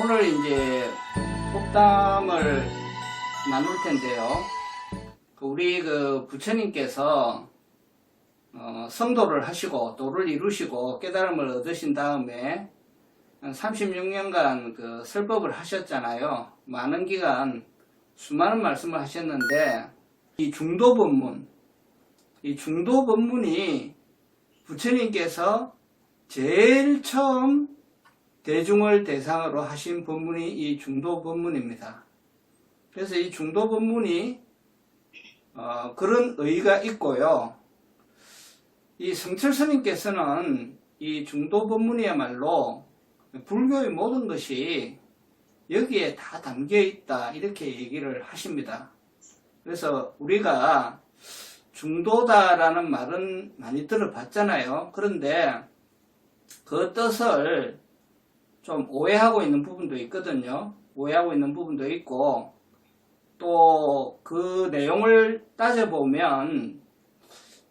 오늘 이제 속담을 나눌 텐데요. 우리 부처님께서 성도를 하시고 도를 이루시고 깨달음을 얻으신 다음에 36년간 설법을 하셨잖아요. 많은 기간 수많은 말씀을 하셨는데 이 중도법문이 부처님께서 제일 처음 대중을 대상으로 하신 법문이 이 중도법문입니다. 그래서 이 중도법문이 그런 의의가 있고요. 이 성철스님께서는 이 중도법문이야말로 불교의 모든 것이 여기에 다 담겨 있다 이렇게 얘기를 하십니다. 그래서 우리가 중도다라는 말은 많이 들어봤잖아요. 그런데 그 뜻을 좀 오해하고 있는 부분도 있거든요. 오해하고 있는 부분도 있고 또 그 내용을 따져보면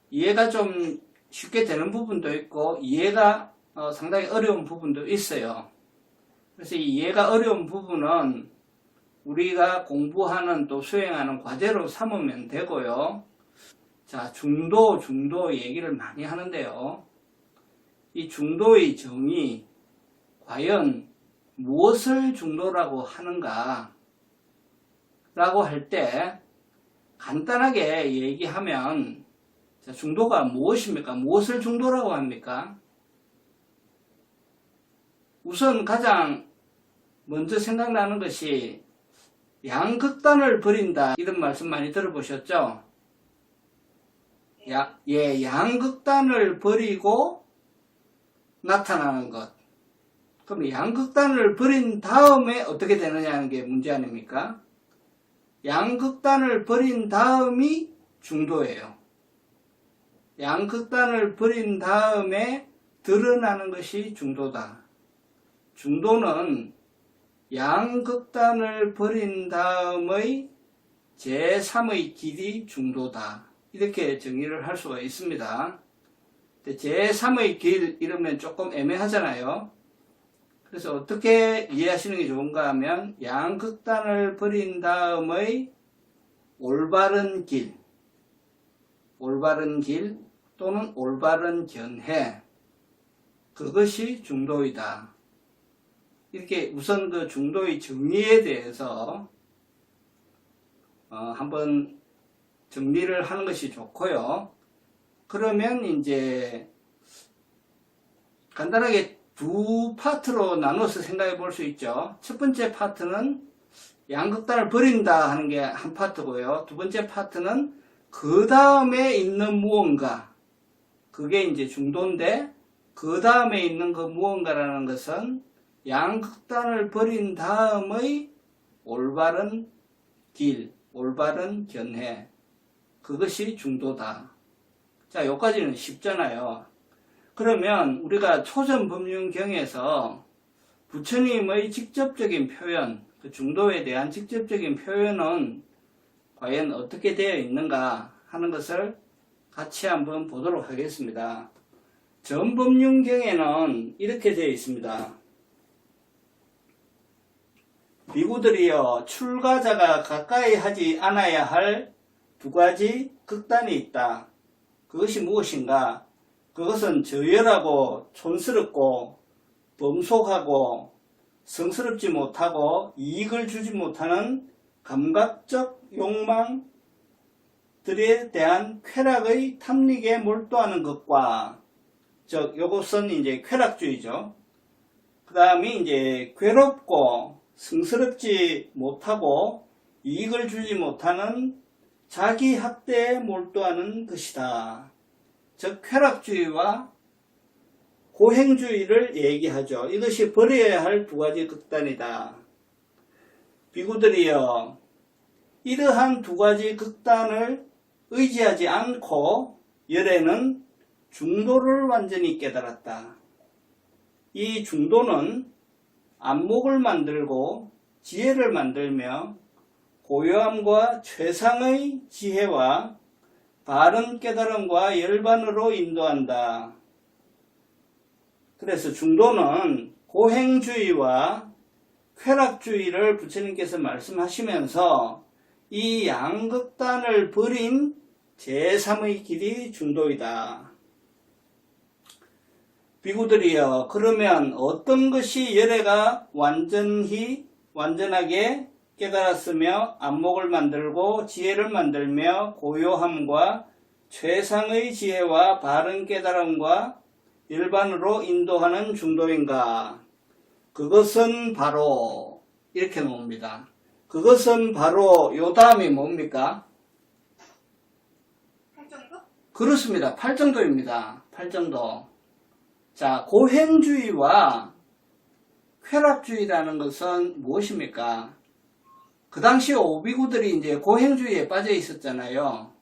이해가 좀 쉽게 되는 부분도 있고 이해가 상당히 어려운 부분도 있어요. 그래서 이 이해가 어려운 부분은 우리가 공부하는 또 수행하는 과제로 삼으면 되고요. 자, 중도 얘기를 많이 하는데요. 이 중도의 정의, 과연 무엇을 중도라고 하는가 라고 할 때 간단하게 얘기하면 자, 중도가 무엇입니까? 무엇을 중도라고 합니까? 우선 가장 먼저 생각나는 것이 양극단을 버린다 이런 말씀 많이 들어보셨죠? 양극단을 버리고 나타나는 것. 그럼 양극단을 버린 다음에 어떻게 되느냐는 게 문제 아닙니까? 양극단을 버린 다음이 중도예요. 양극단을 버린 다음에 드러나는 것이 중도다. 중도는 양극단을 버린 다음의 제3의 길이 중도다. 이렇게 정의를 할 수가 있습니다. 제3의 길 이러면 조금 애매하잖아요. 그래서 어떻게 이해하시는 게 좋은가 하면 양극단을 버린 다음의 올바른 길 또는 올바른 견해, 그것이 중도이다. 이렇게 우선 그 중도의 정의에 대해서 한번 정리를 하는 것이 좋고요. 그러면 이제 간단하게 두 파트로 나눠서 생각해 볼 수 있죠. 첫 번째 파트는 양극단을 버린다 하는 게 한 파트고요. 두 번째 파트는 그 다음에 있는 무언가, 그게 이제 중도인데 그 다음에 있는 그 무언가라는 것은 양극단을 버린 다음의 올바른 길, 올바른 견해, 그것이 중도다. 자, 여기까지는 쉽잖아요. 그러면 우리가 초전법륜경에서 부처님의 직접적인 표현, 그 중도에 대한 직접적인 표현은 과연 어떻게 되어 있는가 하는 것을 같이 한번 보도록 하겠습니다. 전법륜경에는 이렇게 되어 있습니다. 비구들이여, 출가자가 가까이 하지 않아야 할 두 가지 극단이 있다. 그것이 무엇인가? 그것은 저열하고 촌스럽고 범속하고 성스럽지 못하고 이익을 주지 못하는 감각적 욕망들에 대한 쾌락의 탐닉에 몰두하는 것과, 즉 요것은 이제 쾌락주의죠. 그 다음에 이제 괴롭고 성스럽지 못하고 이익을 주지 못하는 자기 학대에 몰두하는 것이다. 즉 쾌락주의와 고행주의를 얘기하죠. 이것이 버려야 할 두 가지 극단이다. 비구들이여, 이러한 두 가지 극단을 의지하지 않고 열애는 중도를 완전히 깨달았다. 이 중도는 안목을 만들고 지혜를 만들며 고요함과 최상의 지혜와 바른 깨달음과 열반으로 인도한다. 그래서 중도는 고행주의와 쾌락주의를 부처님께서 말씀하시면서 이 양극단을 버린 제3의 길이 중도이다. 비구들이여, 그러면 어떤 것이 열애가 완전하게 깨달았으며 안목을 만들고 지혜를 만들며 고요함과 최상의 지혜와 바른 깨달음과 일반으로 인도하는 중도인가? 그것은 바로 이렇게 나옵니다. 그것은 바로 요 다음이 뭡니까? 팔정도? 그렇습니다. 팔정도입니다. 팔정도. 자, 고행주의와 쾌락주의라는 것은 무엇입니까? 그 당시 오비구들이 이제 고행주의에 빠져 있었잖아요.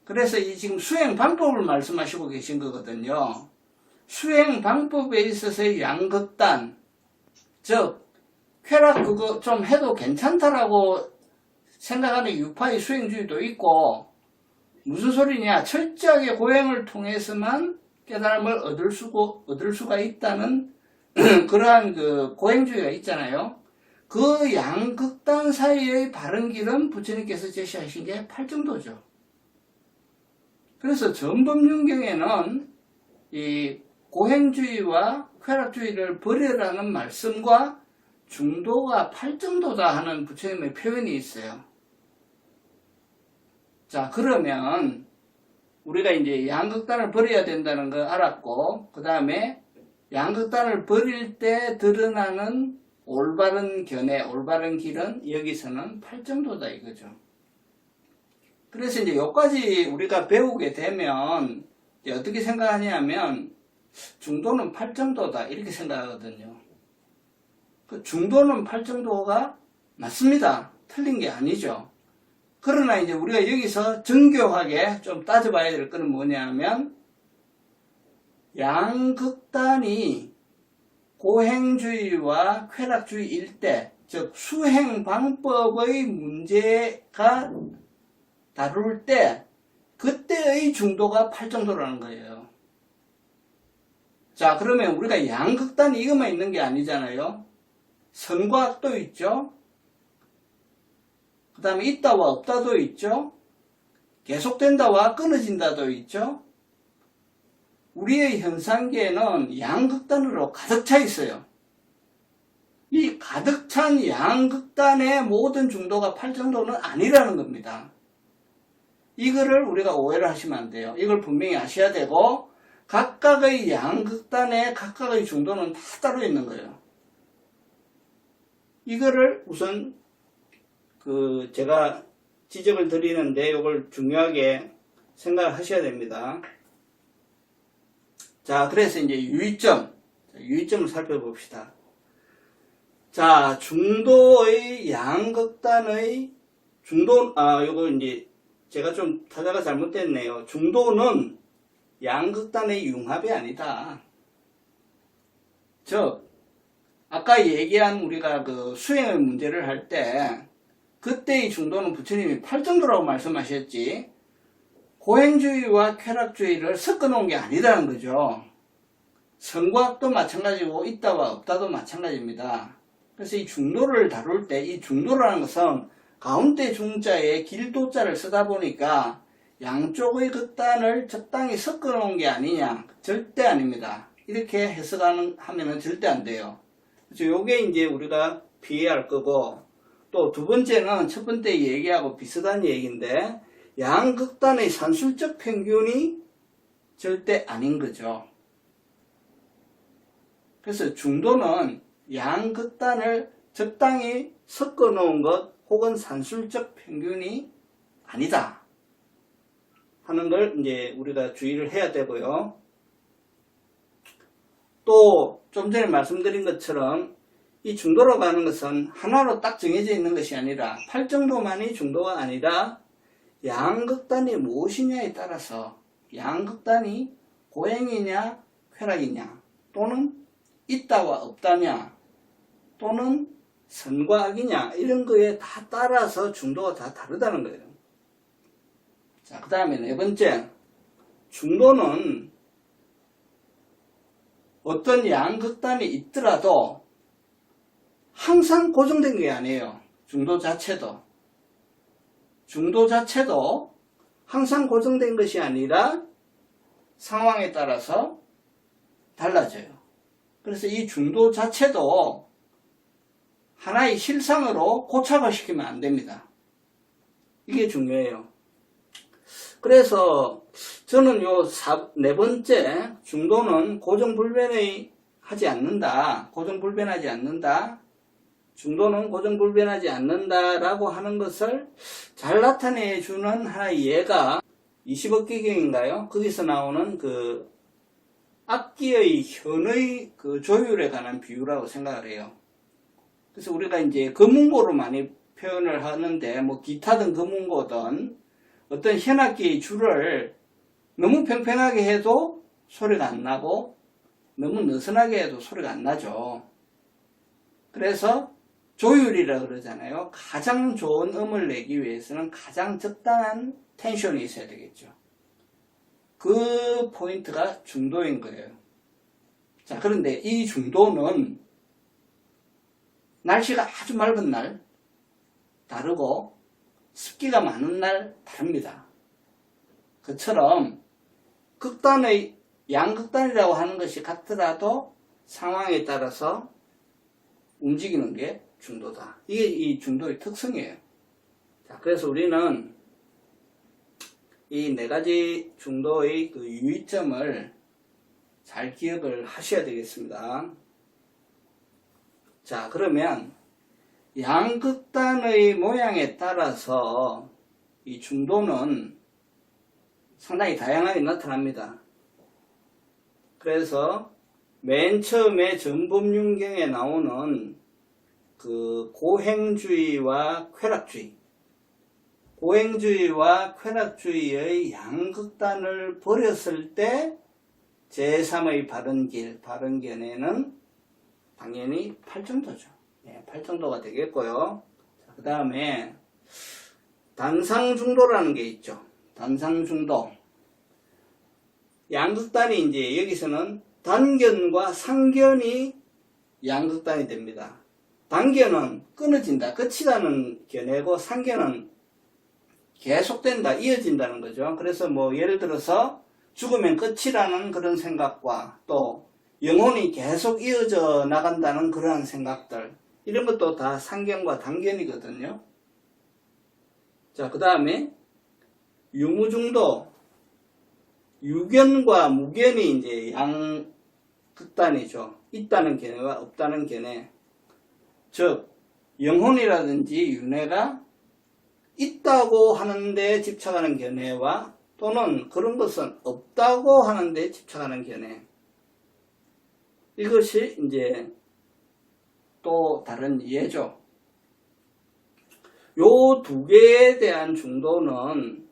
그래서 이 지금 수행 방법을 말씀하시고 계신 거거든요. 수행 방법에 있어서의 양극단, 즉 쾌락 그거 좀 해도 괜찮다라고 생각하는 유파의 수행주의도 있고, 무슨 소리냐, 철저하게 고행을 통해서만 깨달음을 얻을 수가 있다는 그러한 그 고행주의가 있잖아요. 그 양극단 사이의 바른 길은 부처님께서 제시하신 게 팔정도죠. 그래서 전법륜경에는 이 고행주의와 쾌락주의를 버리라는 말씀과 중도가 팔정도다 하는 부처님의 표현이 있어요. 자, 그러면 우리가 이제 양극단을 버려야 된다는 걸 알았고, 그 다음에 양극단을 버릴 때 드러나는 올바른 견해, 올바른 길은 여기서는 팔정도다 이거죠. 그래서 이제 여기까지 우리가 배우게 되면 어떻게 생각하냐면 중도는 팔정도다 이렇게 생각하거든요. 그 중도는 팔정도가 맞습니다. 틀린 게 아니죠. 그러나 이제 우리가 여기서 정교하게 좀 따져봐야 될 것은 뭐냐면 양극단이 고행주의와 쾌락주의일 때, 즉 수행 방법의 문제가 다룰 때 그때의 중도가 팔정도라는 거예요. 자, 그러면 우리가 양극단이 이것만 있는 게 아니잖아요. 선과 악도 있죠. 그 다음에 있다와 없다도 있죠. 계속된다와 끊어진다도 있죠. 우리의 현상계에는 양극단으로 가득 차 있어요. 이 가득 찬 양극단의 모든 중도가 팔정도는 아니라는 겁니다. 이거를 우리가 오해를 하시면 안 돼요. 이걸 분명히 아셔야 되고, 각각의 양극단의 각각의 중도는 다 따로 있는 거예요. 이거를 우선 제가 지적을 드리는데 이걸 중요하게 생각을 하셔야 됩니다. 자, 그래서 이제 유의점을 살펴봅시다. 자, 중도의 양극단의 요거 이제 제가 좀 타자가 잘못됐네요. 중도는 양극단의 융합이 아니다. 즉, 아까 얘기한 우리가 그 수행의 문제를 할 때, 그때의 중도는 부처님이 팔정도라고 말씀하셨지, 고행주의와 쾌락주의를 섞어 놓은 게 아니라는 거죠. 선과악도 마찬가지고, 있다와 없다도 마찬가지입니다. 그래서 이 중도를 다룰 때, 이 중도라는 것은 가운데 중자에 길도자를 쓰다 보니까 양쪽의 극단을 적당히 섞어 놓은 게 아니냐? 절대 아닙니다. 이렇게 해석하면은 절대 안 돼요. 그래서 요게 이제 우리가 피해야 할 거고, 또 두 번째는 첫 번째 얘기하고 비슷한 얘기인데, 양극단의 산술적 평균이 절대 아닌 거죠. 그래서 중도는 양극단을 적당히 섞어 놓은 것 혹은 산술적 평균이 아니다 하는 걸 이제 우리가 주의를 해야 되고요. 또 좀 전에 말씀드린 것처럼 이 중도라고 하는 것은 하나로 딱 정해져 있는 것이 아니라 팔정도만이 중도가 아니라 양극단이 무엇이냐에 따라서 양극단이 고행이냐 쾌락이냐 또는 있다와 없다냐 또는 선과 악이냐 이런 거에 다 따라서 중도가 다 다르다는 거예요. 자, 그 다음에 네 번째, 중도는 어떤 양극단이 있더라도 항상 고정된 게 아니에요. 중도 자체도 항상 고정된 것이 아니라 상황에 따라서 달라져요. 그래서 이 중도 자체도 하나의 실상으로 고착을 시키면 안 됩니다. 이게 중요해요. 그래서 저는 네 번째 중도는 고정불변하지 않는다. 중도는 고정불변하지 않는다라고 하는 것을 잘 나타내 주는 하나의 예가 20억계경인가요? 거기서 나오는 그 악기의 현의 그 조율에 관한 비유라고 생각을 해요. 그래서 우리가 이제 금운고로 많이 표현을 하는데, 뭐 기타든 금운고든 어떤 현악기의 줄을 너무 팽팽하게 해도 소리가 안 나고 너무 느슨하게 해도 소리가 안 나죠. 그래서 조율이라 그러잖아요. 가장 좋은 음을 내기 위해서는 가장 적당한 텐션이 있어야 되겠죠. 그 포인트가 중도인 거예요. 자, 그런데 이 중도는 날씨가 아주 맑은 날 다르고 습기가 많은 날 다릅니다. 그처럼 극단의 양극단이라고 하는 것이 같더라도 상황에 따라서 움직이는 게 중도다. 이게 이 중도의 특성이에요. 자, 그래서 우리는 이 네 가지 중도의 그 유의점을 잘 기억을 하셔야 되겠습니다. 자, 그러면 양극단의 모양에 따라서 이 중도는 상당히 다양하게 나타납니다. 그래서 맨 처음에 전법윤경에 나오는 그 고행주의와 쾌락주의의 양극단을 버렸을 때 제3의 바른견해는 당연히 8정도죠. 8정도가 되겠고요. 그 다음에 단상중도라는 게 있죠. 단상중도. 양극단이 이제 여기서는 단견과 상견이 양극단이 됩니다. 단견은 끊어진다, 끝이라는 견해고, 상견은 계속된다, 이어진다는 거죠. 그래서 뭐 예를 들어서 죽으면 끝이라는 그런 생각과 또 영혼이 계속 이어져 나간다는 그러한 생각들, 이런 것도 다 상견과 단견이거든요. 자, 그 다음에 유무중도, 유견과 무견이 이제 양극단이죠. 있다는 견해와 없다는 견해. 즉 영혼이라든지 윤회가 있다고 하는데 집착하는 견해와 또는 그런 것은 없다고 하는데 집착하는 견해. 이것이 이제 또 다른 이해죠. 요 두 개에 대한 중도는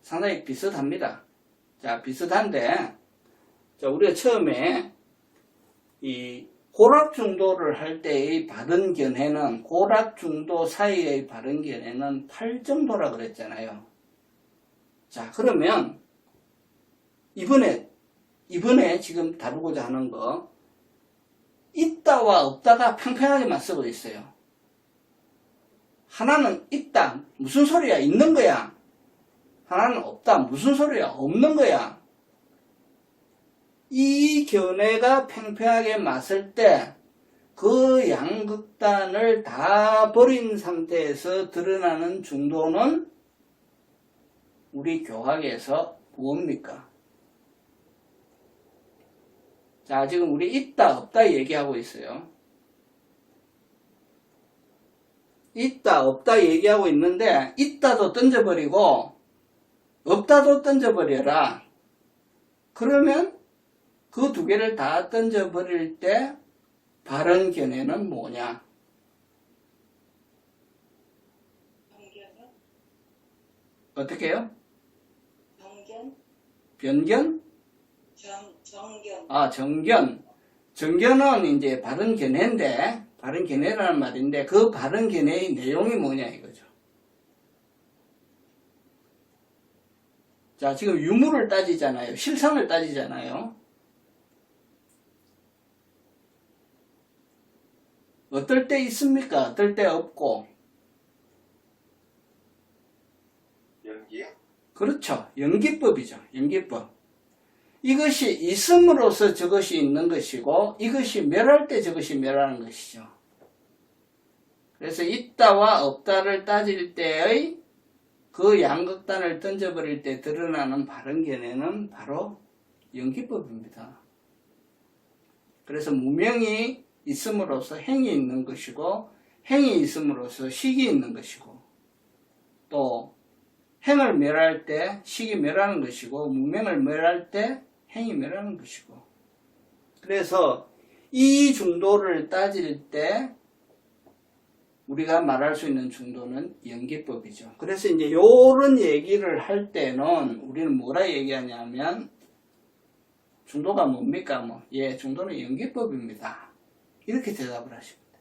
상당히 비슷합니다. 자, 비슷한데, 자, 우리가 처음에 이 고락중도를 할 때의 바른 견해는, 고락중도 사이의 바른 견해는 8정도라 그랬잖아요. 자, 그러면 이번에 지금 다루고자 하는 거, 있다와 없다가 평평하게만 쓰고 있어요. 하나는 있다, 무슨 소리야, 있는 거야. 하나는 없다, 무슨 소리야, 없는 거야. 이 견해가 팽팽하게 맞을 때 그 양극단을 다 버린 상태에서 드러나는 중도는 우리 교학에서 무엇입니까? 자, 지금 우리 있다 없다 얘기하고 있어요. 있다 없다 얘기하고 있는데, 있다도 던져버리고 없다도 던져버려라. 그러면 그 두 개를 다 던져버릴 때 바른 견해는 뭐냐? 변견이요? 어떻게 해요? 변견? 변견? 정견. 아, 정견. 정견은 이제 바른 견해인데, 바른 견해라는 말인데, 그 바른 견해의 내용이 뭐냐 이거죠. 자, 지금 유무를 따지잖아요. 실상을 따지잖아요. 어떨 때 있습니까? 어떨 때 없고. 연기요? 그렇죠. 연기법이죠. 연기법. 이것이 있음으로써 저것이 있는 것이고 이것이 멸할 때 저것이 멸하는 것이죠. 그래서 있다와 없다를 따질 때의 그 양극단을 던져버릴 때 드러나는 바른 견해는 바로 연기법입니다. 그래서 무명이 있음으로써 행이 있는 것이고 행이 있음으로써 식이 있는 것이고 또 행을 멸할 때 식이 멸하는 것이고 무명을 멸할 때 행이 멸하는 것이고 그래서 이 중도를 따질 때 우리가 말할 수 있는 중도는 연기법이죠. 그래서 이제 이런 얘기를 할 때는 우리는 뭐라 얘기하냐면 중도가 뭡니까? 중도는 연기법입니다. 이렇게 대답을 하십니다.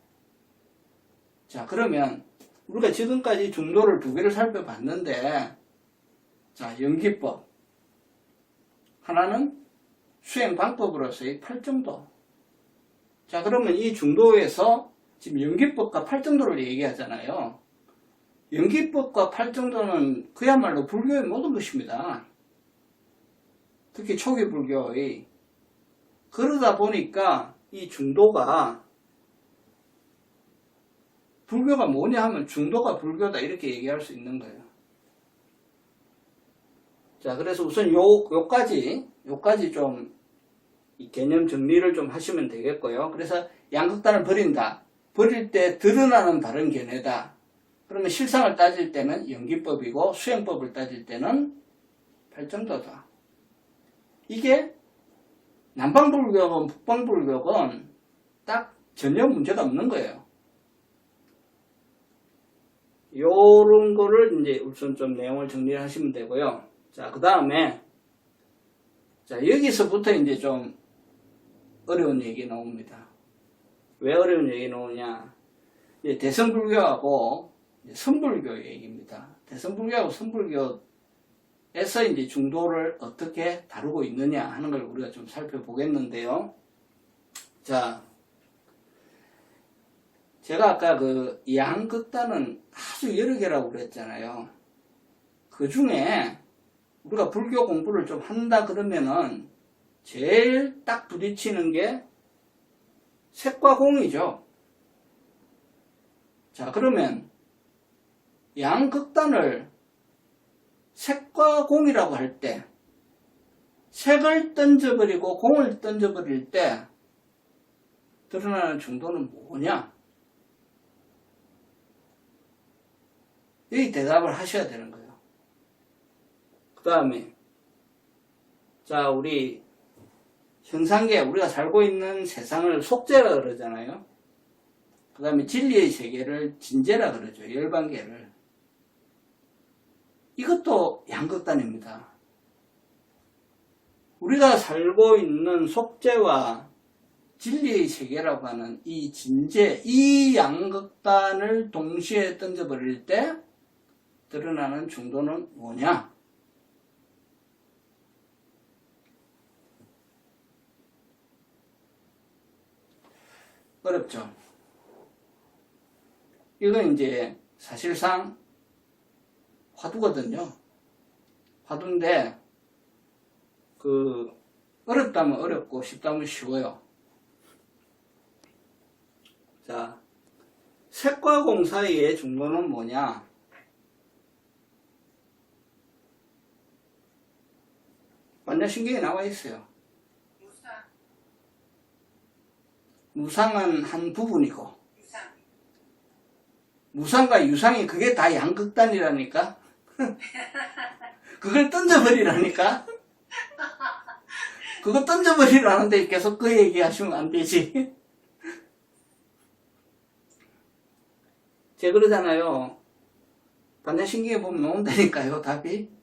자, 그러면 우리가 지금까지 중도를 두 개를 살펴봤는데 자, 연기법 하나는 수행 방법으로서의 팔정도. 자, 그러면 이 중도에서 지금 연기법과 팔정도를 얘기하잖아요. 연기법과 팔정도는 그야말로 불교의 모든 것입니다. 특히 초기 불교의. 그러다 보니까 이 중도가 불교가 뭐냐 하면 중도가 불교다 이렇게 얘기할 수 있는 거예요. 자, 그래서 우선 요까지 좀 이 개념 정리를 좀 하시면 되겠고요. 그래서 양극단을 버린다. 버릴 때 드러나는 바른 견해다. 그러면 실상을 따질 때는 연기법이고 수행법을 따질 때는 팔정도다. 이게 남방불교건 북방불교건 딱 전혀 문제가 없는 거예요. 요런 거를 이제 우선 좀 내용을 정리를 하시면 되고요. 자, 그 다음에 자, 여기서부터 이제 좀 어려운 얘기 나옵니다. 왜 어려운 얘기 나오냐? 이제 대성불교하고 선불교 얘기입니다. 대성불교하고 선불교에서 이제 중도를 어떻게 다루고 있느냐 하는 걸 우리가 좀 살펴보겠는데요. 자, 제가 아까 그 양극단은 아주 여러 개라고 그랬잖아요. 그 중에 우리가 불교 공부를 좀 한다 그러면은 제일 딱 부딪히는 게 색과 공이죠. 자, 그러면 양극단을 색과 공이라고 할 때 색을 던져버리고 공을 던져버릴 때 드러나는 중도는 뭐냐? 이 대답을 하셔야 되는 거예요. 그 다음에 자, 우리 현상계, 우리가 살고 있는 세상을 속재라 그러잖아요. 그 다음에 진리의 세계를 진재라 그러죠. 열반계를. 이것도 양극단입니다. 우리가 살고 있는 속재와 진리의 세계라고 하는 이 진재, 이 양극단을 동시에 던져버릴 때 드러나는 중도는 뭐냐? 어렵죠. 이건 이제 사실상 화두거든요. 화두인데 어렵다면 어렵고 쉽다면 쉬워요. 자, 색과 공 사이의 중도는 뭐냐? 반야신경에 나와 있어요. 무상은 한 부분이고 무상과 유상이 그게 다 양극단이라니까. 그걸 던져버리라니까. 그거 던져버리라는데 계속 그 얘기하시면 안 되지. 제가 그러잖아요. 반야신경에 보면 나온다니까요, 답이.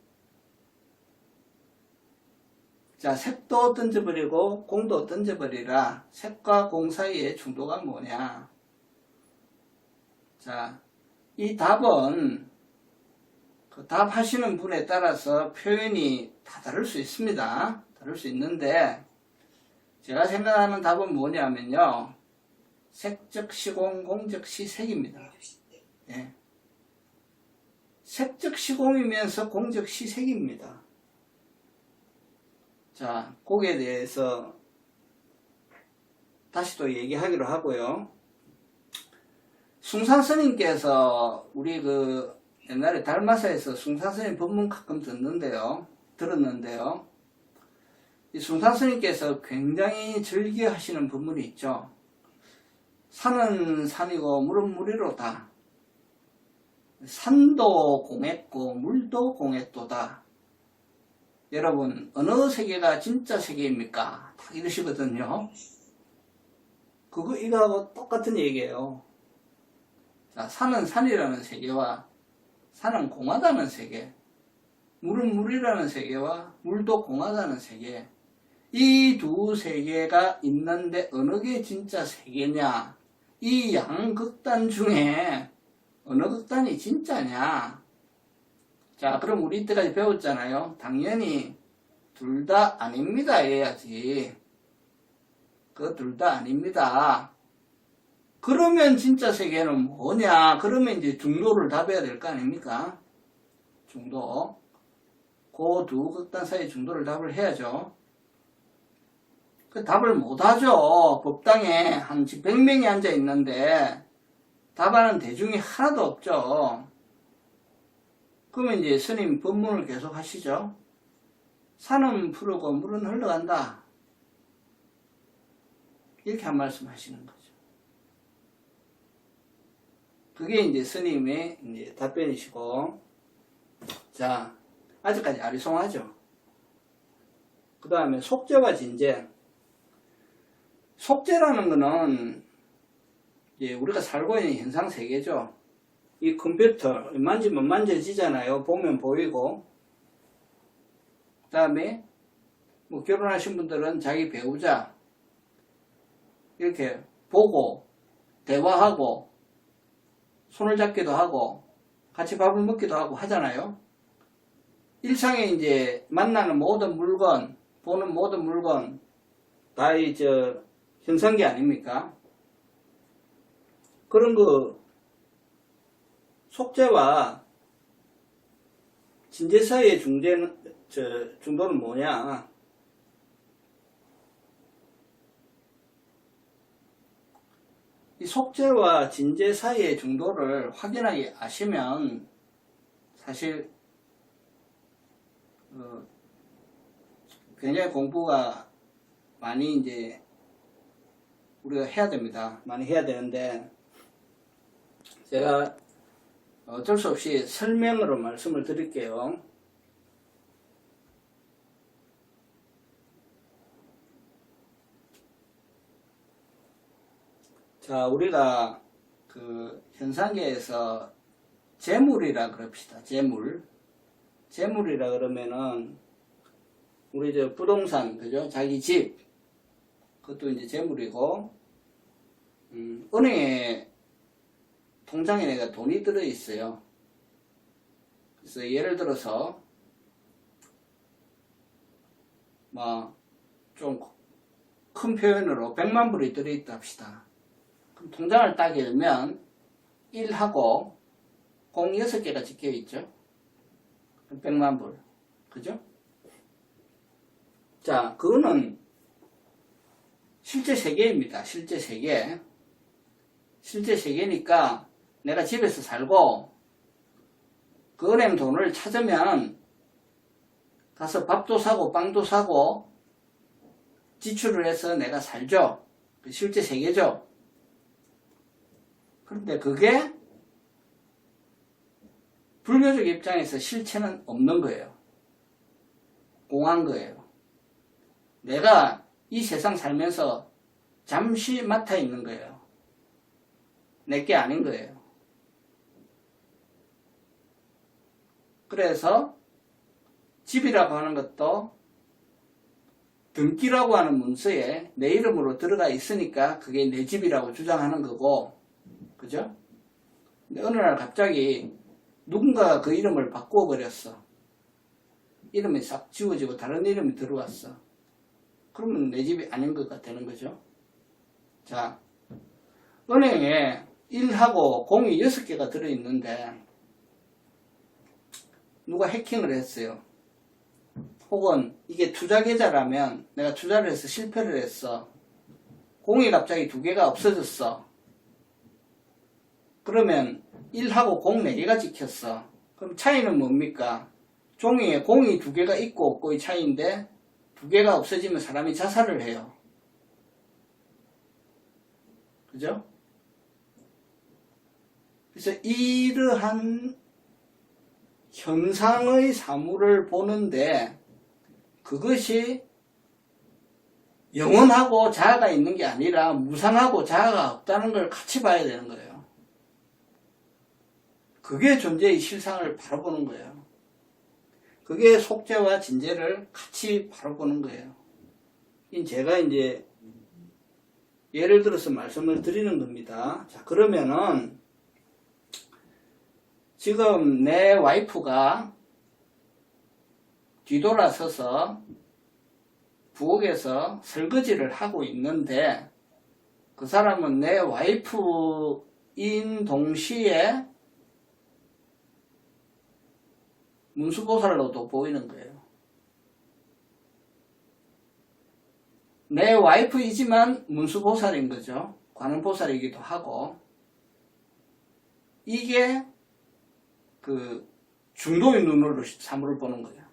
자, 색도 던져버리고 공도 던져버리라. 색과 공 사이의 중도가 뭐냐? 자, 이 답은 그 답하시는 분에 따라서 표현이 다 다를 수 있습니다. 다를 수 있는데 제가 생각하는 답은 뭐냐면요. 색적 시공, 공적 시색입니다. 예. 색적 시공이면서 공적 시색입니다. 자, 거기에 대해서 다시 또 얘기하기로 하고요. 숭산 스님께서 우리 옛날에 달마사에서 숭산 스님 법문 가끔 들었는데요. 이 숭산 스님께서 굉장히 즐겨하시는 법문이 있죠. 산은 산이고 물은 물이로다. 산도 공했고 물도 공했도다. 여러분, 어느 세계가 진짜 세계입니까? 딱 이러시거든요. 이거하고 똑같은 얘기예요. 자, 산은 산이라는 세계와 산은 공하다는 세계, 물은 물이라는 세계와 물도 공하다는 세계, 이 두 세계가 있는데 어느 게 진짜 세계냐? 이 양극단 중에 어느 극단이 진짜냐? 자, 그럼 우리 이때까지 배웠잖아요. 당연히 둘 다 아닙니다 해야지. 그 둘 다 아닙니다. 그러면 진짜 세계는 뭐냐? 그러면 이제 중도를 답해야 될 거 아닙니까? 중도. 그 두 극단 사이 중도를 답을 해야죠. 그 답을 못하죠. 법당에 한 100명이 앉아 있는데 답하는 대중이 하나도 없죠. 그러면 이제 스님 법문을 계속 하시죠. 산은 푸르고 물은 흘러간다. 이렇게 한 말씀 하시는 거죠. 그게 이제 스님의 이제 답변이시고, 자, 아직까지 아리송하죠. 그 다음에 속죄와 진제. 속죄라는 거는 이제 우리가 살고 있는 현상 세계죠. 이 컴퓨터 만지면 만져지잖아요. 보면 보이고. 그 다음에 뭐 결혼하신 분들은 자기 배우자 이렇게 보고 대화하고 손을 잡기도 하고 같이 밥을 먹기도 하고 하잖아요. 일상에 이제 만나는 모든 물건, 보는 모든 물건 다 현상기 아닙니까? 그런 속죄와 진제 사이의 중도는 뭐냐? 이 속죄와 진제 사이의 중도를 확인하게 아시면 사실 굉장히 공부가 많이 이제 우리가 해야 됩니다. 많이 해야 되는데 제가 어쩔 수 없이 설명으로 말씀을 드릴게요. 자, 우리가 현상계에서 재물이라 그럽시다. 재물이라 그러면은 우리 부동산, 그죠? 자기 집, 그것도 이제 재물이고, 은행에 통장에 내가 돈이 들어 있어요. 그래서 예를 들어서 좀 큰 표현으로 100만 불이 들어 있다 합시다. 그럼 통장을 딱 열면 1하고 0 6개가 찍혀 있죠. 100만 불. 그죠? 자, 그거는 실제 세계입니다. 실제 세계. 실제 세계니까 내가 집에서 살고 그 은행 돈을 찾으면 가서 밥도 사고 빵도 사고 지출을 해서 내가 살죠. 그 실제 세계죠. 그런데 그게 불교적 입장에서 실체는 없는 거예요. 공한 거예요. 내가 이 세상 살면서 잠시 맡아 있는 거예요. 내게 아닌 거예요. 그래서 집이라고 하는 것도 등기라고 하는 문서에 내 이름으로 들어가 있으니까 그게 내 집이라고 주장하는 거고, 그죠? 근데 어느 날 갑자기 누군가가 그 이름을 바꾸어 버렸어. 이름이 싹 지워지고 다른 이름이 들어왔어. 그러면 내 집이 아닌 것 같다는 거죠. 자, 은행에 1하고 0이 6개가 들어있는데 누가 해킹을 했어요. 혹은 이게 투자 계좌라면 내가 투자를 해서 실패를 했어. 0이 갑자기 2개가 없어졌어. 그러면 1하고 0 4개가 찍혔어. 그럼 차이는 뭡니까? 종이에 0이 2개가 있고 없고의 차이인데 2개가 없어지면 사람이 자살을 해요. 그죠? 그래서 이러한 현상의 사물을 보는데 그것이 영원하고 자아가 있는 게 아니라 무상하고 자아가 없다는 걸 같이 봐야 되는 거예요. 그게 존재의 실상을 바로 보는 거예요. 그게 속죄와 진죄를 같이 바로 보는 거예요. 제가 이제 예를 들어서 말씀을 드리는 겁니다. 자, 그러면은 지금 내 와이프가 뒤돌아서서 부엌에서 설거지를 하고 있는데 그 사람은 내 와이프인 동시에 문수보살로도 보이는 거예요. 내 와이프이지만 문수보살인 거죠. 관음보살이기도 하고. 이게 그 중도의 눈으로 사물을 보는 거예요.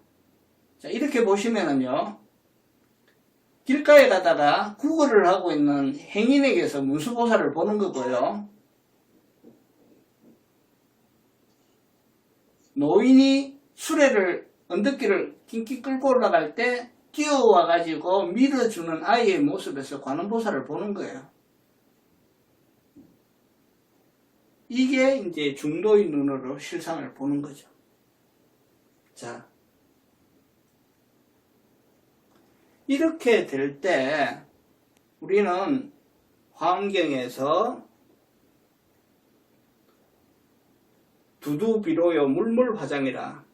자, 이렇게 보시면은요, 길가에 가다가 구걸을 하고 있는 행인에게서 문수보살을 보는 거고요. 노인이 수레를 언덕길을 낑낑 끌고 올라갈 때 뛰어와가지고 밀어주는 아이의 모습에서 관음보살을 보는 거예요. 이게 이제 중도의 눈으로 실상을 보는 거죠. 자, 이렇게 될 때 우리는 환경에서 두두비로요 물물화장이라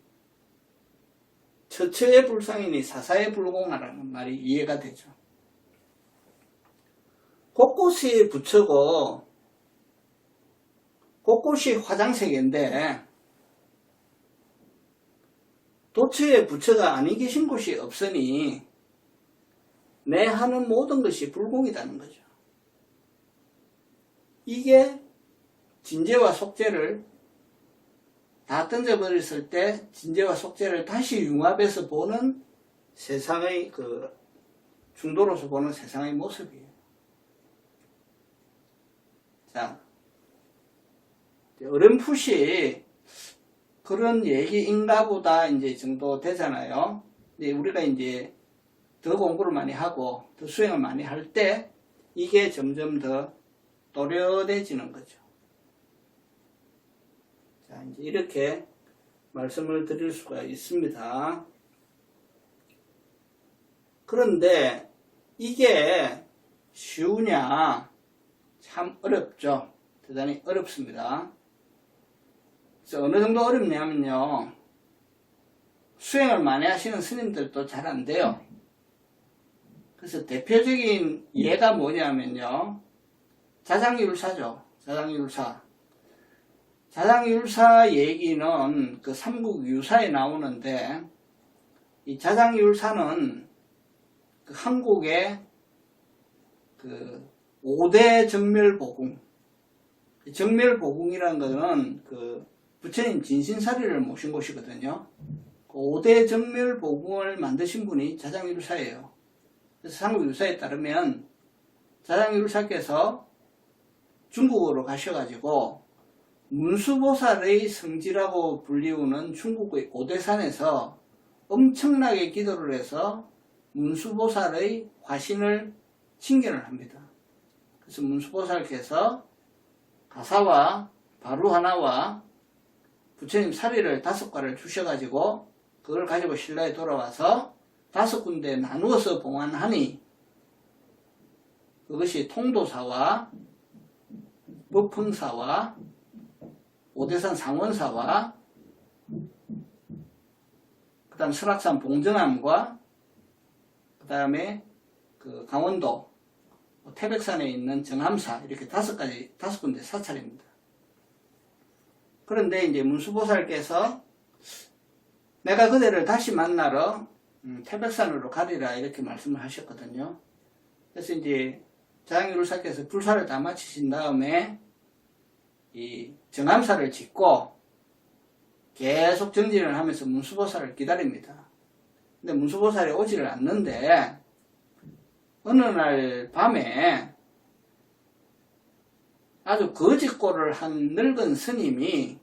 처처의 불상이니 사사의 불공하라는 말이 이해가 되죠. 곳곳이 부처고 곳곳이 화장색인데 도처에 부처가 아니 계신 곳이 없으니 내 하는 모든 것이 불공이라는 거죠. 이게 진죄와 속죄를 다 던져버렸을 때 진죄와 속죄를 다시 융합해서 보는 세상의 그 중도로서 보는 세상의 모습이에요. 자, 어렴풋이 그런 얘기인가 보다 이제 정도 되잖아요. 근데 우리가 이제 더 공부를 많이 하고 더 수행을 많이 할 때 이게 점점 더 또렷해지는 거죠. 자, 이제 이렇게 말씀을 드릴 수가 있습니다. 그런데 이게 쉬우냐? 참 어렵죠. 대단히 어렵습니다. 그래서 어느 정도 어렵냐면요, 수행을 많이 하시는 스님들도 잘 안 돼요. 그래서 대표적인 예가 뭐냐면요, 자장율사죠. 자장율사. 자장율사 얘기는 그 삼국유사에 나오는데, 이 자장율사는 그 한국의 그 5대 정멸보궁. 정멸보궁이라는 것은 그 부처님 진신사리를 모신 곳이거든요. 그 5대 정멸보궁을 만드신 분이 자장율사예요. 그래서 삼국유사에 따르면 자장율사께서 중국으로 가셔가지고 문수보살의 성지라고 불리우는 중국의 고대산에서 엄청나게 기도를 해서 문수보살의 화신을 칭견을 합니다. 그래서 문수보살께서 가사와 바루 하나와 부처님 사리를 5과를 주셔가지고 그걸 가지고 신라에 돌아와서 5군데 나누어서 봉안하니 그것이 통도사와 법흥사와 오대산 상원사와 그 다음 설악산 봉정암과 그 다음에 그 강원도 태백산에 있는 정암사 이렇게 다섯 군데 사찰입니다. 그런데 이제 문수보살께서 내가 그대를 다시 만나러 태백산으로 가리라 이렇게 말씀을 하셨거든요. 그래서 이제 자양유를사께서 불사를 다 마치신 다음에 이 정암사를 짓고 계속 정진을 하면서 문수보살을 기다립니다. 근데 문수보살이 오지를 않는데 어느 날 밤에 아주 거짓골을 한 늙은 스님이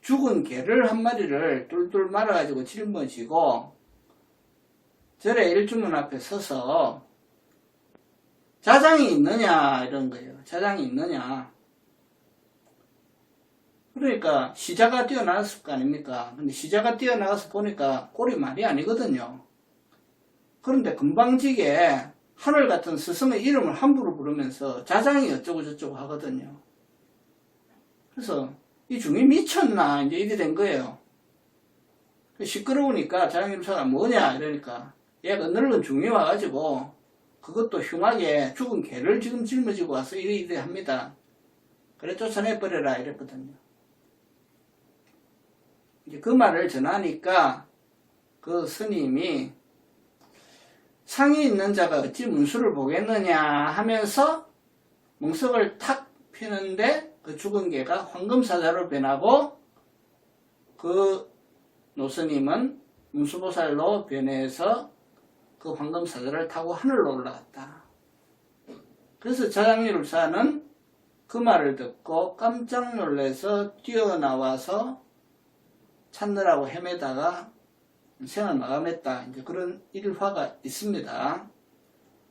죽은 개를 한 마리를 뚫뚫 말아가지고 짊어지고 절에 일주문 앞에 서서 자장이 있느냐 이런 거예요. 자장이 있느냐. 그러니까 시자가 뛰어나갔을 거 아닙니까? 근데 시자가 뛰어나가서 보니까 꼴이 말이 아니거든요. 그런데 금방지게 하늘 같은 스승의 이름을 함부로 부르면서 자장이 어쩌고 저쩌고 하거든요. 그래서 이 중이 미쳤나 이제 이래 된 거예요. 시끄러우니까 자양유사가 뭐냐 이러니까 얘가 늙은 중이 와가지고 그것도 흉하게 죽은 개를 지금 짊어지고 와서 이래 합니다. 그래 쫓아내버려라 이랬거든요. 이제 그 말을 전하니까 그 스님이 상이 있는 자가 어찌 문수를 보겠느냐 하면서 멍석을 탁 피는데 그 죽은 개가 황금사자로 변하고 그 노스님은 문수보살로 변해서 그 황금사자를 타고 하늘로 올라갔다. 그래서 자양유를사는 그 말을 듣고 깜짝 놀라서 뛰어나와서 찾느라고 헤매다가 생을 마감했다. 이제 그런 일화가 있습니다.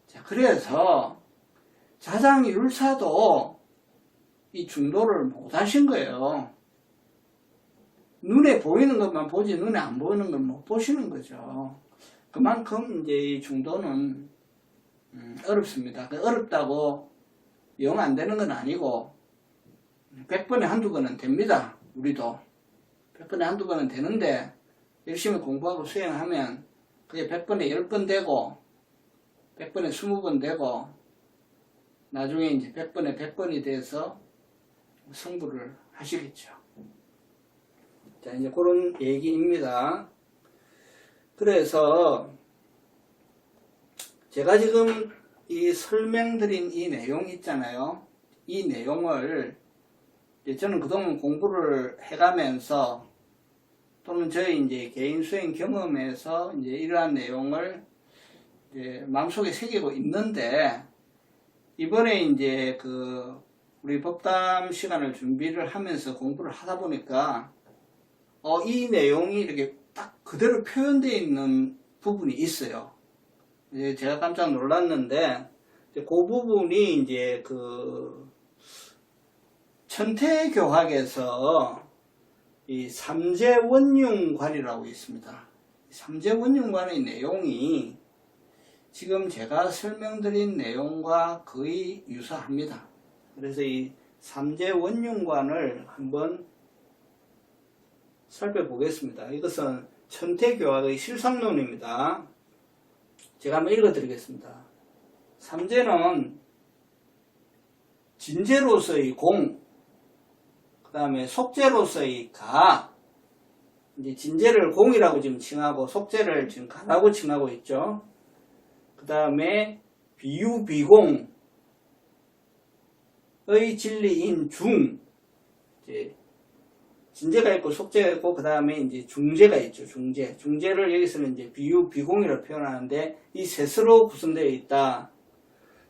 자, 그래서 자장유를사도 이 중도를 못 하신 거예요. 눈에 보이는 것만 보지 눈에 안 보이는 걸 못 보시는 거죠. 그만큼 이제 이 중도는 어렵습니다. 어렵다고 영 안 되는 건 아니고 100번에 한두 번은 됩니다. 우리도 100번에 한두 번은 되는데 열심히 공부하고 수행하면 그게 100번에 10번 되고 100번에 20번 되고 나중에 이제 100번에 100번이 돼서 성불을 하시겠죠. 자, 이제 그런 얘기입니다. 그래서 제가 지금 이 설명드린 이 내용 있잖아요. 이 내용을 저는 그동안 공부를 해가면서 또는 저희 이제 개인 수행 경험에서 이제 이러한 내용을 이제 마음속에 새기고 있는데 이번에 이제 우리 법담 시간을 준비를 하면서 공부를 하다 보니까 이 내용이 이렇게 딱 그대로 표현되어 있는 부분이 있어요. 이제 제가 깜짝 놀랐는데 그 부분이 이제 천태교학에서 이 삼재원융관이라고 있습니다. 삼재원융관의 내용이 지금 제가 설명드린 내용과 거의 유사합니다. 그래서 이 삼재원융관을 한번 살펴보겠습니다. 이것은 천태교학의 실상론입니다. 제가 한번 읽어드리겠습니다. 삼재는 진재로서의 공, 그 다음에 속재로서의 가, 이제 진재를 공이라고 지금 칭하고 속재를 지금 가라고 칭하고 있죠. 그 다음에 비유비공의 진리인 중, 이제 진재가 있고 속재가 있고 그 다음에 이제 중재가 있죠. 중재를 여기서는 이제 비유비공이라고 표현하는데 이 셋으로 구성되어 있다.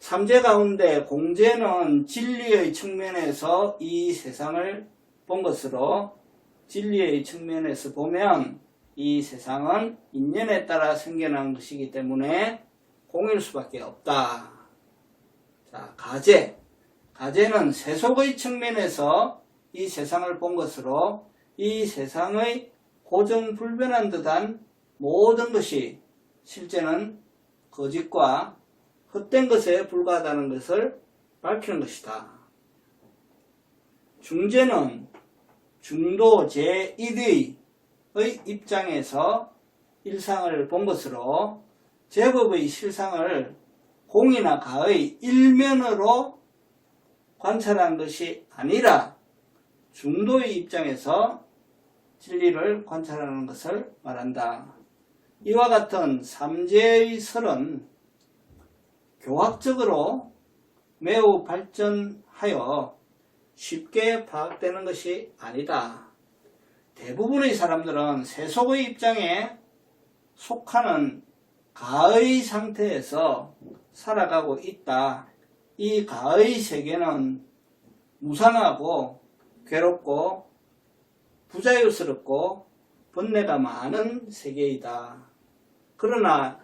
삼재 가운데 공재는 진리의 측면에서 이 세상을 본 것으로 진리의 측면에서 보면 이 세상은 인연에 따라 생겨난 것이기 때문에 공일 수밖에 없다. 자, 가재는 세속의 측면에서 이 세상을 본 것으로 이 세상의 고정불변한 듯한 모든 것이 실제는 거짓과 헛된 것에 불과하다는 것을 밝히는 것이다. 중재는 중도 제1의 입장에서 일상을 본 것으로 제법의 실상을 공이나 가의 일면으로 관찰한 것이 아니라 중도의 입장에서 진리를 관찰하는 것을 말한다. 이와 같은 삼재의 설은 교학적으로 매우 발전하여 쉽게 파악되는 것이 아니다. 대부분의 사람들은 세속의 입장에 속하는 가의 상태에서 살아가고 있다. 이 가의 세계는 무상하고 괴롭고 부자유스럽고 번뇌가 많은 세계이다. 그러나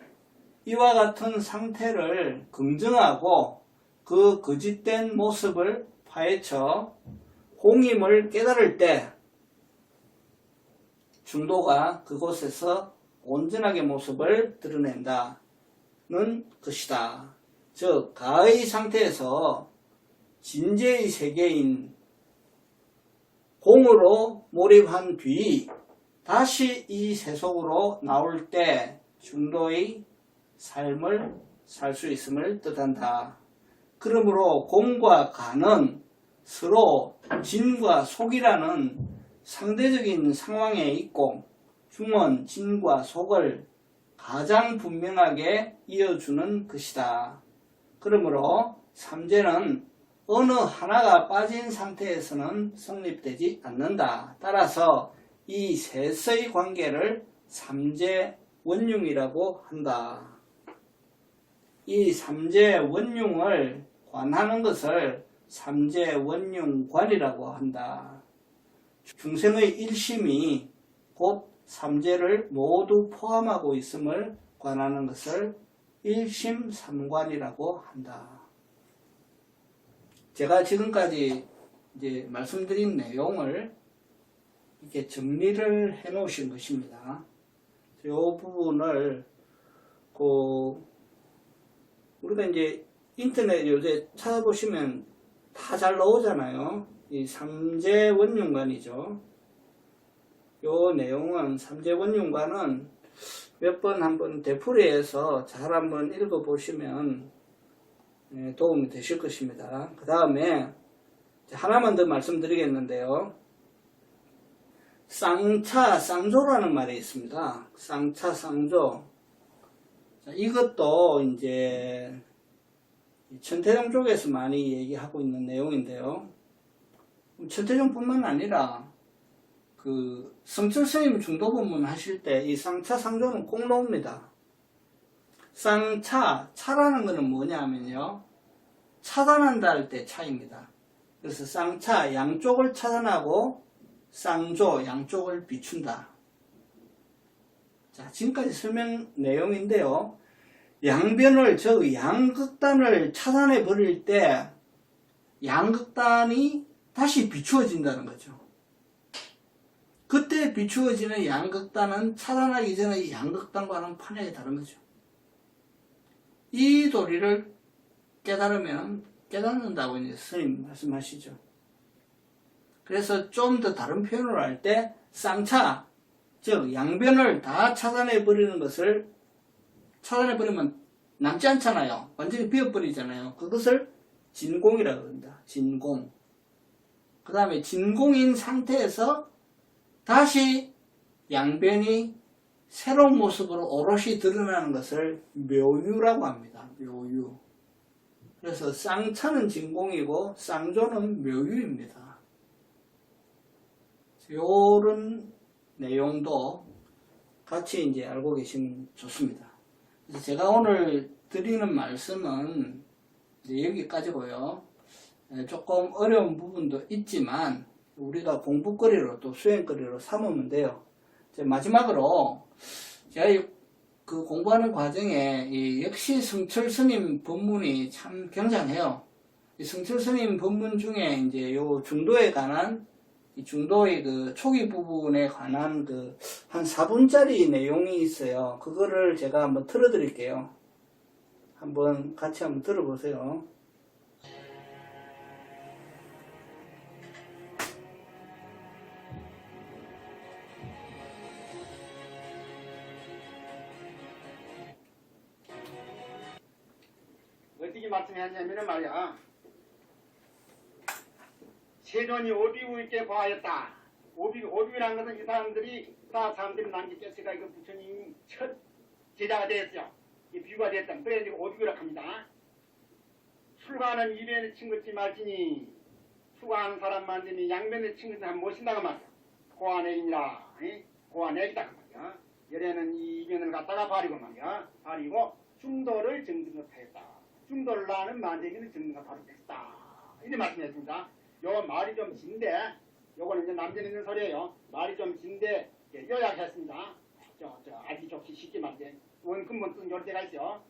이와 같은 상태를 긍정하고 그 거짓된 모습을 파헤쳐 공임을 깨달을 때 중도가 그곳에서 온전하게 모습을 드러낸다는 것이다. 즉 가의 상태에서 진재의 세계인 공으로 몰입한 뒤 다시 이 세속으로 나올 때 중도의 삶을 살 수 있음을 뜻한다. 그러므로 공과 가는 서로 진과 속이라는 상대적인 상황에 있고 중은 진과 속을 가장 분명하게 이어주는 것이다. 그러므로 삼재는 어느 하나가 빠진 상태에서는 성립되지 않는다. 따라서 이 셋의 관계를 삼재 원융이라고 한다. 이 삼재 원융을 관하는 것을 삼재 원융관이라고 한다. 중생의 일심이 곧 삼재를 모두 포함하고 있음을 관하는 것을 일심삼관이라고 한다. 제가 지금까지 이제 말씀드린 내용을 이렇게 정리를 해 놓으신 것입니다. 이 부분을 우리가 이제 인터넷 요새 찾아보시면 다 잘 나오잖아요. 이 삼재 원융관이죠. 요 내용은 삼재 원융관은 몇 번 한번 되풀이해서 잘 한번 읽어보시면 도움이 되실 것입니다. 그 다음에 하나만 더 말씀드리겠는데요. 쌍차, 쌍조라는 말이 있습니다. 쌍차, 쌍조. 자, 이것도 이제 천태종 쪽에서 많이 얘기하고 있는 내용인데요. 천태종뿐만 아니라 성철 스님 중도 법문 하실 때 이 쌍차, 쌍조는 꼭 나옵니다. 쌍차, 차라는 것은 뭐냐면요. 차단한다 할 때 차입니다. 그래서 쌍차, 양쪽을 차단하고 쌍조, 양쪽을 비춘다. 자, 지금까지 설명 내용인데요. 양변을, 즉 양극단을 차단해 버릴 때 양극단이 다시 비추어진다는 거죠. 그때 비추어지는 양극단은 차단하기 전에 양극단과는 판약이 다른 거죠. 이 도리를 깨달으면 깨닫는다고 이제 스님 말씀하시죠. 그래서 좀 더 다른 표현을 할 때 쌍차, 즉 양변을 다 차단해 버리는 것을 차단해 버리면 남지 않잖아요. 완전히 비워버리잖아요. 그것을 진공이라고 합니다. 진공. 그 다음에 진공인 상태에서 다시 양변이 새로운 모습으로 오롯이 드러나는 것을 묘유라고 합니다. 묘유. 그래서 쌍차는 진공이고 쌍조는 묘유입니다. 요런 내용도 같이 이제 알고 계시면 좋습니다. 그래서 제가 오늘 드리는 말씀은 이제 여기까지고요. 조금 어려운 부분도 있지만 우리가 공부거리로 또 수행거리로 삼으면 돼요. 마지막으로 제가 그 공부하는 과정에 역시 성철 스님 법문이 참 굉장해요. 이 성철 스님 법문 중에 이제 요 중도에 관한 이 중도의 그 초기 부분에 관한 한 4분짜리 내용이 있어요. 그거를 제가 한번 틀어드릴게요. 한번 같이 한번 들어보세요. 말씀했냐면은 말이야. 세존이 오비우 있게 과하였다. 오비우라는 것은 이 사람들이 남기께서가 이거 부처님 첫 제자가 되었죠. 이 비유가 되었다. 그래 이제 오비우라고 합니다. 출가하는 이변에 친것지 말지니 출가하는 사람만 되니 양변에 친것지 하면 무엇인다고 말이야. 고안애인이라. 고안애이다 그 말이야. 열에는 이 이변을 갖다가 바리고 말이야. 바리고 중도를 정등급하였다. 중도를 나는 만대기는 정등급 바로 됐다. 이렇게 말씀했습니다. 요 말이 좀 긴데 요거는 이제 남전 있는 소리예요. 말이 좀 긴데 요약했습니다. 알기 좋게 쉽게 말해. 원근본 쓴 요럴 때가 있죠.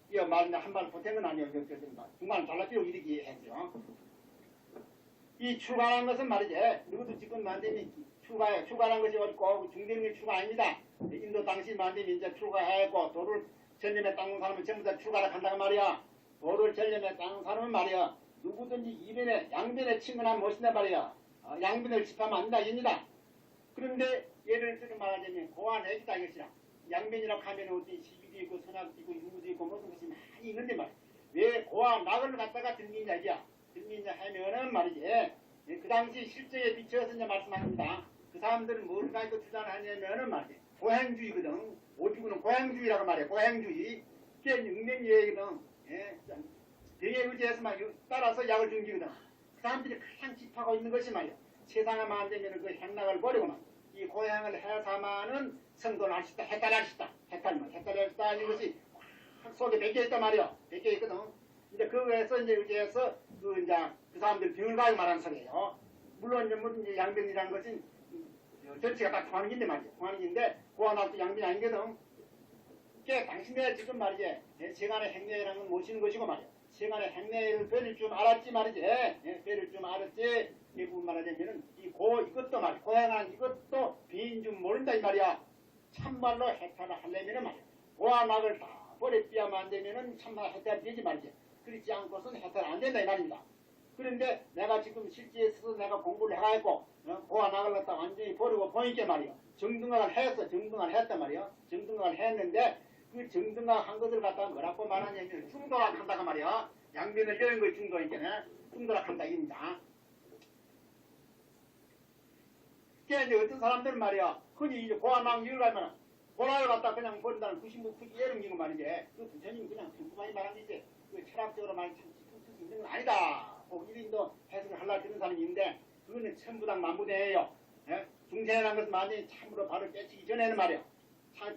이 말인데 한 발 보탠 건 아니에요. 중간에 잘라지고 이렇게 했죠. 이 출가라는 것은 말이지 누구도 지금 만듦이 출가라는 것이 어렵고 중대능의 출가 아닙니다. 인도 당시 만듦이 이제 출가했고 도를 전념에 닦는 사람은 전부 다 출가를 한다고 말이야. 도를 전념에 닦는 사람은 말이야. 누구든지 이변에 양변에 친근한 무엇이냐 말이야. 양변을 짚하면 안 된다 입니다. 그런데 예를 들어 말하자면 고안애기다 이것이라. 양변이라고 하면 어디 시비도 있고 선악도 있고 유무도 있고 모든 것이 많이 있는데 말이야. 왜 고아 낙을 갖다가 들미냐 이야. 들미냐 하면은 말이지. 그 당시 실제에 비춰서 이제 말씀합니다. 그 사람들은 뭘 가지고 주장하냐면은 말이지. 고행주의거든. 오죽은 고행주의라고 말해. 고행주의. 그게 능명이거든. 대에 의지해서 막 따라서 약을 준기거든. 그 사람들이 가장 집하고 있는 것이 말이야. 세상에 만들면 그 행락을 버리고 말. 이 고행을 해서만은 성도를 할 수 있다. 해탈할 수 있다. 해탈할 수 있다. 이것이 속에 베껴 있단 말이야. 베껴 있거든. 이제 그거에서 이제 의지해서 그 사람들 병을 가고 말하는 소리예요. 물론 이제 양변이라는 것은 전체가 다 통하는 긴데 말이야. 통하는 긴데 고아나도 양변이 아니거든. 그게 당신네 지금 말이지. 세간의 행례라는 건 모시는 것이고 말이야. 세간의 행례를 베릴 줄 알았지 말이지. 베릴 줄 알았지. 이 부분 말하자면은 이것도 말이야. 고행한 이것도 비인 줄 모른다 이 말이야. 참말로 해탈을 하려면은 말이야. 고아낙을 다 버려삐야만 안 되면은 참말 해탈 되지 말이지. 그렇지 않고서는 해탈 안 된다 이 말입니다. 그런데 내가 지금 실제에서 내가 공부를 해가지고 고아낙을 갖다 완전히 버리고 보니까 말이야. 정등학을 했단 말이야. 정등학을 했는데 그 정등학 한 것을 갖다가 뭐라고 말하냐면 중도락 한다고 말이야. 양변을 여는 걸 중도니까 중도락 한다 입니다. 그게 이제 어떤 사람들은 말이야. 흔히 이제 고아낙 일가면 고아를 갖다 그냥 버린다는 99% 예름인 거 말이지. 그 부처님 그냥 평범하게 말하는 이제 그 철학적으로 말이 참 깊은 뜻이 있는 건 아니다. 꼭 1인도 해석을 하려고 드는 사람이 있는데 그거는 전부 다 만무대예요. 중생이라는 것은 완전히 참으로 바로 깨치기 전에는 말이야.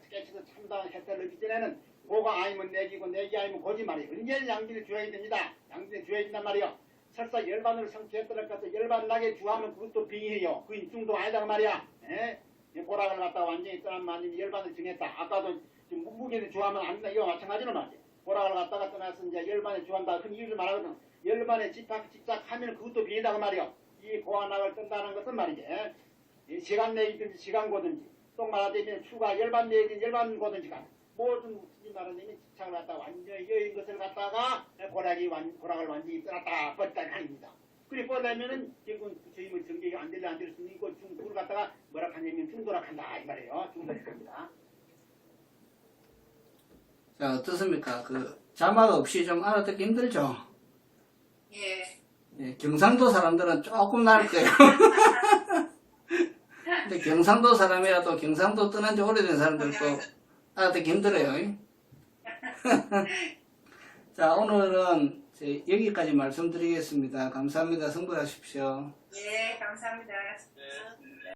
깨치서 참다운 해탈을 얻기 전에는 고가 아니면 내기고 내기 아니면 고지 말이야. 언제는 양진을 주어야 됩니다. 양진을 주어야 된단 말이야. 설사 열반으로 성취했더라도 열반 나게 주하면 그것도 빙의해요. 그 인중도 아니다 그 말이야. 보락을 갖다가 완전히 떠난 만이 열반을 정했다. 아까도 지금 무게를 주하면 안 된다. 이거 마찬가지로 말이야. 보락을 갖다가 떠나서 이제 열반에 주한다. 그런 이유를 말하거든. 열반에 집착하면 그것도 빙의다 그 말이야. 이 고안락을 뜬다는 것은 말이지. 시간 내이든지 시간고든지 또 말하자면 추가 열반 내이든지 열반고든지 간 모든 말하자면 집착을 갖다가 완전히 여인 것을 갖다가 보락을 완전히 떠났다 뻗다 아닙니다. 그리 뻗으면은 결국은 부처님의 정격이 안 될래 안 될 수 있고 그걸 갖다가 뭐라 하냐면 중도락한다 이 말이에요. 중도락합니다. 자, 어떻습니까? 그 자막 없이 좀 알아듣기 힘들죠? 예. 경상도 사람들은 조금 나을 거예요. 근데 경상도 사람이라도 경상도 떠난 지 오래된 사람들도 알아듣기 힘들어요. 자, 오늘은 여기까지 말씀드리겠습니다. 감사합니다. 성불하십시오. 예, 감사합니다. 네.